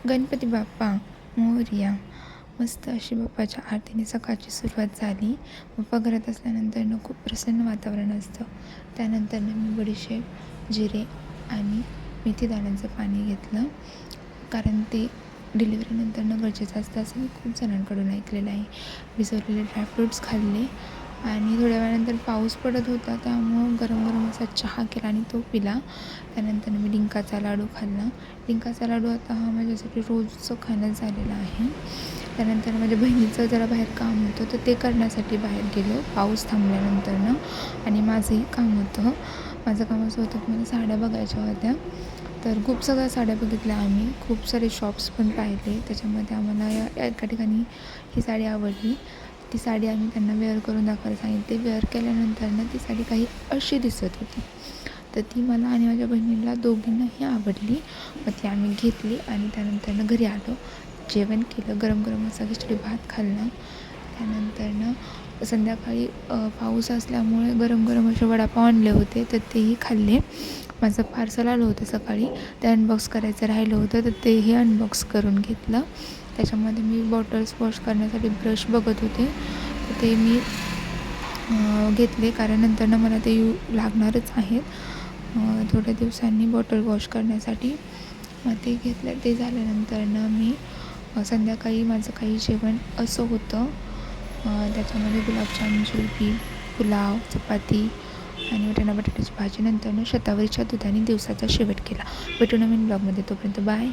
गणपती बाप्पा मोरया. मस्त अशी बाप्पाच्या आरतीने सकाळची सुरुवात झाली. बाप्पा घरात असल्यानंतर खूप प्रसन्न वातावरण असतं. त्यानंतर मी बडीशेप, जिरे आणि मेथी दाण्यांचं पाणी घेतलं, कारण ते डिलिव्हरीनंतर गरजेचं असतं असं मी खूप जणांकडून ऐकलेलं आहे. भिजवलेले ड्रायफ्रूट्स खाल्ले आणि थोड्या वेळानंतर पाऊस पडत होता, त्यामुळं गरम गरम असा चहा केला आणि तो पिला. त्यानंतर मी डिंकाचा लाडू खाल्ला. डिंकाचा लाडू आता हा माझ्यासाठी रोजचं खाणं झालेलं आहे. त्यानंतर माझ्या बहिणीचं जरा बाहेर काम होतं, तर ते करण्यासाठी बाहेर गेलो पाऊस थांबल्यानंतर. आणि माझंही काम होतं. माझं काम असं होतं की मला साड्या बघायच्या होत्या, तर खूप सगळ्या साड्या बघितल्या आम्ही. खूप सारे शॉप्स पण पाहिले. त्याच्यामध्ये आम्हाला एका ठिकाणी ही साडी आवडली. ती साडी आम्ही त्यांना वेअर करून दाखवायला सांगितली. वेअर केल्यानंतर ती साडी काही अशी दिसत होती, तर ती मला आणि माझ्या बहिणीला दोघींनाही आवडली. मग ती आम्ही घेतली आणि त्यानंतर घरी आलो, जेवण केलं, गरम गरम असा खिचडी भात खाल्ला. त्यानंतर संध्याकाळी पाऊस असल्यामुळे गरम गरम असे वडापाव आणले होते, तर तेही खाल्ले. माझं पार्सल आलं होतं सकाळी, ते अनबॉक्स करायचं राहिलं होतं, तर तेही अनबॉक्स करून घेतलं. त्याच्यामध्ये मी बॉटल्स वॉश करण्यासाठी ब्रश बघत होते, तर ते मी घेतले, कारण नंतर मला ते लागणारच आहेत थोड्या दिवसांनी बॉटल वॉश करण्यासाठी. मग ते घेतलं. ते झाल्यानंतर मी संध्याकाळी माझं काही जेवण असं होतं, त्याच्यामध्ये गुलाबजाम, जिलेबी, पुलाव, चपाती आणि वाटाणा बटाट्याची भाजी. नंतर शतावरीच्या दुधाने दिवसाचा शेवट केला. भेटू नवीन ब्लॉगमध्ये. तोपर्यंत बाय.